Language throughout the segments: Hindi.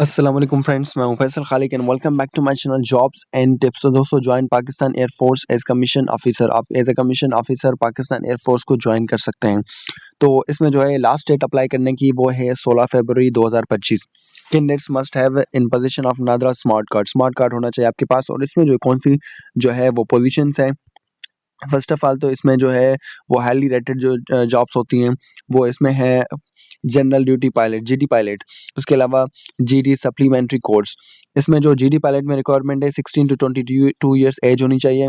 अस्सलाम वालेकुम फ्रेंड्स, मैं हूं Faisal Khaliq and welcome back to my channel jobs and tips. तो दोस्तों, join Pakistan Air Force as commission officer. आप as a commission officer Pakistan Air Force को ज्वाइन कर सकते हैं। तो इसमें जो है लास्ट डेट अप्लाई करने की वो है 16 फरवरी 2025। Candidates must have in position of NADRA smart card. Smart card होना चाहिए आपके पास। और इसमें जो कौन सी जो है वो पोजीशंस है, फर्स्ट ऑफ ऑल तो इसमें जो है वो हाईली रेटेड जो जॉब्स होती हैं वो इसमें है general duty pilot, GD pilot. उसके अलावा जीडी सप्लीमेंट्री कोर्स। इसमें जो जीडी पायलट में रिक्वायरमेंट है 16 टू 22 ईयर्स एज होनी चाहिए,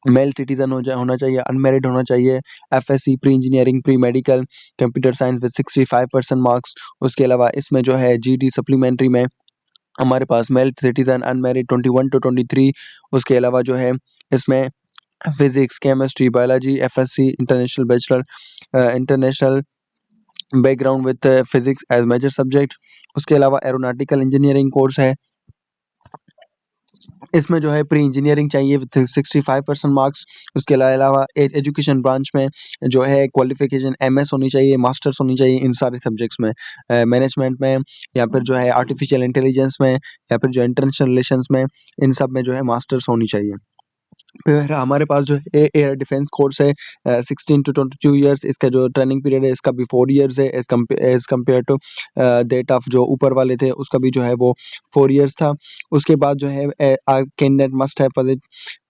मेल सिटीजन होना चाहिए, अनमेरिड होना चाहिए, FSc pre engineering pre medical computer science with 65% marks. उसके अलावा इसमें जो है जीडी सप्लीमेंट्री में हमारे पास मेल सिटीजन अनमेरिड 21 टू 23। उसके अलावा जो है इसमें physics, chemistry, biology, FSc, international bachelor, international background with physics as major subject. उसके अलावा एरोनॉटिकल इंजीनियरिंग कोर्स है। इसमें जो है प्री इंजीनियरिंग चाहिए विद 65% मार्क्स। उसके अलावा एजुकेशन ब्रांच में जो है क्वालिफिकेशन एमएस होनी चाहिए, मास्टर्स होनी चाहिए इन सारे सब्जेक्ट्स में, मैनेजमेंट में या फिर जो है आर्टिफिशियल इंटेलिजेंस में या फिर जो इंटरनेशनल रिलेशंस में, इन सब में जो है मास्टर्स होनी चाहिए। फिर हमारे पास जो है एयर डिफेंस कोर्स है 16 टू 22 ईयर्स। इसका जो ट्रेनिंग पीरियड है इसका भी 4 ईयर्स है age compare to that of जो ऊपर वाले थे उसका भी जो है वो 4 ईयर्स था। उसके बाद जो है candidate must have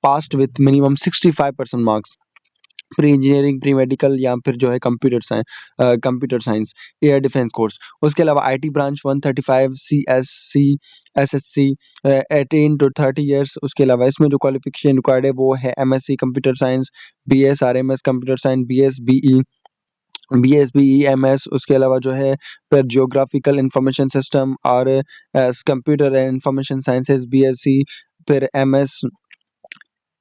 passed with minimum 65% marks pre engineering pre medical या फिर जो है computer science air defence course. उसके अलावा IT branch 135 CSC SSC 18 to 30 years. उसके अलावा इसमें जो क्वालिफिकेशन रिक्वायर्ड है वो है MSc computer science, BS RMS computer science, BS BE MS. उसके अलावा जो है फिर जियोग्राफिकल इंफॉर्मेशन सिस्टम और computer and information sciences BSc, फिर MS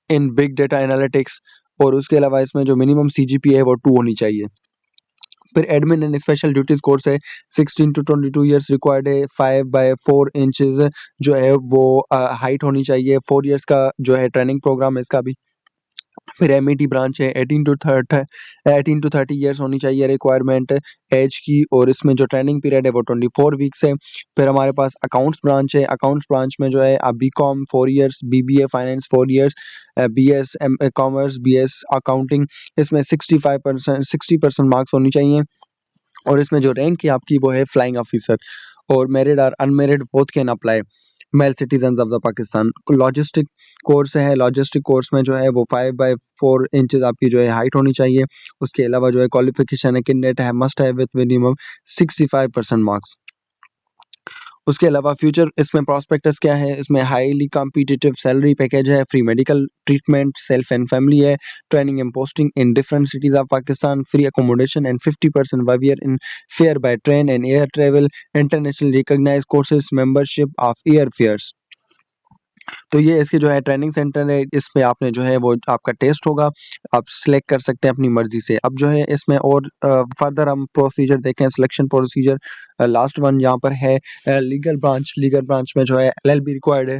in big data analytics. और उसके अलावा इसमें जो मिनिमम सीजीपीए है वो 2 होनी चाहिए। फिर admin and special duties course है 16 टू 22 ईयर्स रिक्वायर्ड है। 5 बाय 4 इंचेस जो है वो हाइट होनी चाहिए। 4 ईयर्स का जो है ट्रेनिंग प्रोग्राम है इसका भी। फिर एमईटी ब्रांच है 18 टू 30 ईयर्स होनी चाहिए रिक्वायरमेंट एज की। और इसमें जो ट्रेनिंग पीरियड है वो 24 वीक्स है। फिर हमारे पास अकाउंट्स ब्रांच है। अकाउंट्स ब्रांच में जो है आप BCom 4 years, BBA finance 4 years, BS commerce, BS accounting. इसमें 60% मार्क्स होनी चाहिए। और इसमें जो रैंक है आपकी वो है फ्लाइंग ऑफिसर। और मैरिड और unmarried both can apply, male citizen of the Pakistan. Logistic course है। लॉजिस्टिक कोर्स में जो है वो 5 बाय 4 इंचेस आपकी जो है हाइट होनी चाहिए। उसके अलावा जो है क्वालिफिकेशन है कैंडिडेट है मस्ट है विद मिनिमम 65% मार्क्स। उसके अलावा फ्यूचर इसमें प्रोस्पेक्टस क्या है, इसमें हाईली कॉम्पिटिटिव सैलरी पैकेज है, free medical treatment, self and family है, training and posting in different cities of Pakistan, free accommodation and 50% waiver in fare by train and air travel, international recognized courses, membership of air fares. तो ये इसके जो है ट्रेनिंग सेंटर है। इसमें आपने जो है वो आपका टेस्ट होगा, आप सिलेक्ट कर सकते हैं अपनी मर्जी से। अब जो है इसमें और फर्दर हम प्रोसीजर देखें, सिलेक्शन प्रोसीजर लास्ट वन यहाँ पर है लीगल ब्रांच। लीगल ब्रांच में जो है एलएलबी रिक्वायर्ड है।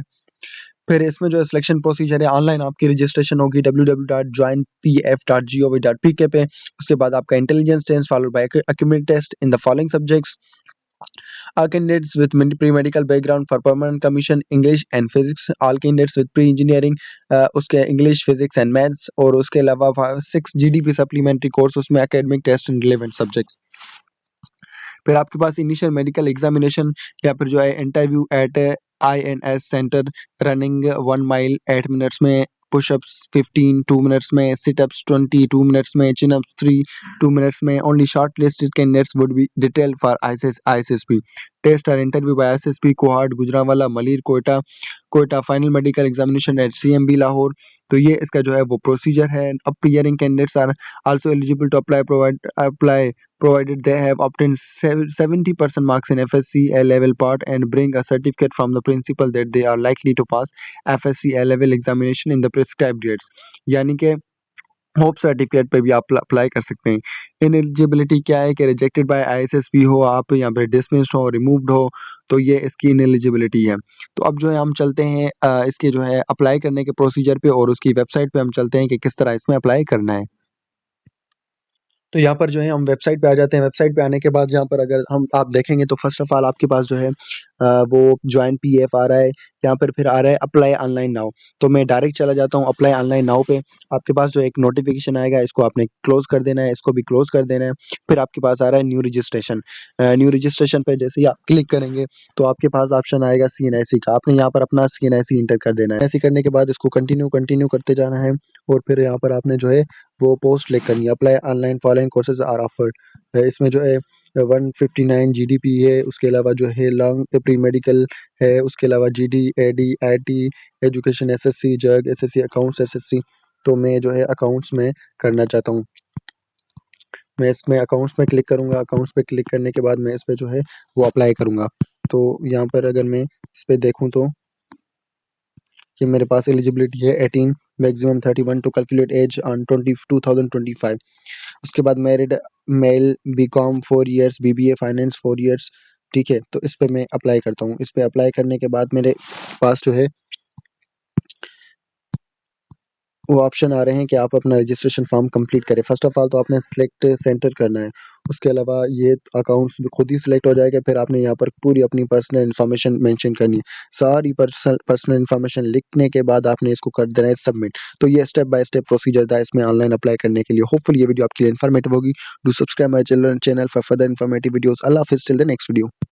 फिर इसमें जो सिलेक्शन प्रोसीजर है, ऑनलाइन आपकी रजिस्ट्रेशन होगी www.joinpf.gov.pk पे। उसके बाद आपका intelligence test followed by acumen test in the following subjects. All candidates with pre-medical background for permanent commission, English and physics. All candidates with pre-engineering उसके English, physics and maths। और उसके अलावा 6 GDP supplementary course, उसमें academic test and relevant subjects। फिर आपके पास इनिशियल मेडिकल एग्जामिनेशन या फिर जो है interview at INS centre, running 1 mile 8 minutes में, पुशअप्स 15 2 मिनट्स में, सिटअप्स 20 2 मिनट्स में, चिनअप्स 3 2 मिनट्स में। Only short listed candidates would be detailed for ISSP। Test और interview by ISSP Kohat, Gujranwala, Malir, Quetta. Final medical examination at CMB Lahore. तो ये इसका जो है वो प्रोसीजर है। Appearing candidates are also eligible to apply provided they have obtained 70% marks in FSC A level part and bring a certificate from the principal that they are likely to pass FSC A level examination in the prescribed dates। यानी कि होप सर्टिफिकेट पे भी आप अप्लाई कर सकते हैं। इनएलिजिबिलिटी क्या है कि रिजेक्टेड बाय ISSP हो आप, या फिर डिसमिस्ड हो, रिमूव्ड हो, तो ये इसकी इनएलिजिबिलिटी है। तो अब जो है हम चलते हैं इसके जो है अप्लाई करने के प्रोसीजर पे, और उसकी वेबसाइट पे हम चलते हैं कि किस तरह इसमें अप्लाई करना है। तो यहाँ पर जो है हम वेबसाइट पे आ जाते हैं। वेबसाइट पे आने के बाद यहाँ पर अगर हम आप देखेंगे तो फर्स्ट ऑफ ऑल आपके पास जो है वो ज्वाइन पीएफ आ रहा है, यहाँ पर फिर आ रहा है अप्लाई ऑनलाइन नाउ। तो मैं डायरेक्ट चला जाता हूँ अप्लाई ऑनलाइन नाउ पे। आपके पास जो एक नोटिफिकेशन आएगा, इसको आपने क्लोज कर देना है, इसको भी क्लोज कर देना है। फिर आपके पास आ रहा है न्यू रजिस्ट्रेशन। न्यू रजिस्ट्रेशन पे जैसे ही आप क्लिक करेंगे तो आपके पास ऑप्शन आएगा सीएनआईसी का। आपने यहाँ पर अपना सीएनआईसी इंटर कर देना है। ऐसे करने के बाद इसको कंटिन्यू कंटिन्यू करते जाना है और फिर यहाँ पर आपने जो है वो पोस्ट क्लिक करनी है, apply online following courses are offered. इसमें जो है 159 जीडीपी है, उसके अलावा जो है लॉन्ग प्री मेडिकल है, उसके अलावा GD AD IT education SSC JAG SSC accounts SSC. तो मैं जो है अकाउंट्स में करना चाहता हूँ। मैं इसमें अकाउंट्स में क्लिक करूँगा। अकाउंट्स पे क्लिक करने के बाद मैं इस पे जो है वो अप्लाई करूँगा। तो यहाँ पर अगर मैं इस पे देखूँ तो कि मेरे पास एलिजिबिलिटी है 18, maximum 31 to calculate age on 2025। उसके बाद married male, BCom 4 years, BBA finance 4 years. ठीक है, तो इस पे मैं अप्लाई करता हूँ। इस पे अप्लाई करने के बाद मेरे पास जो है वो ऑप्शन आ रहे हैं कि आप अपना रजिस्ट्रेशन फॉर्म कंप्लीट करें। फर्स्ट ऑफ ऑल तो आपने सेलेक्ट सेंटर करना है। उसके अलावा ये अकाउंट्स भी खुद ही सिलेक्ट हो जाएगा। फिर आपने यहाँ पर पूरी अपनी पर्सनल इन्फॉर्मेशन मेंशन करनी है। सारी पर्सनल इन्फॉर्मेशन लिखने के बाद आपने इसको कर देना है सबमिट। तो ये स्टेप बाय स्टेप प्रोसीजर था इसमें ऑनलाइन अप्लाई करने के लिए। होपफुली ये वीडियो आपके लिए इन्फॉर्मेटिव होगी। Do subscribe my channel for further informative videos. अल्लाह हाफिज़ टिल द नेक्स्ट वीडियो।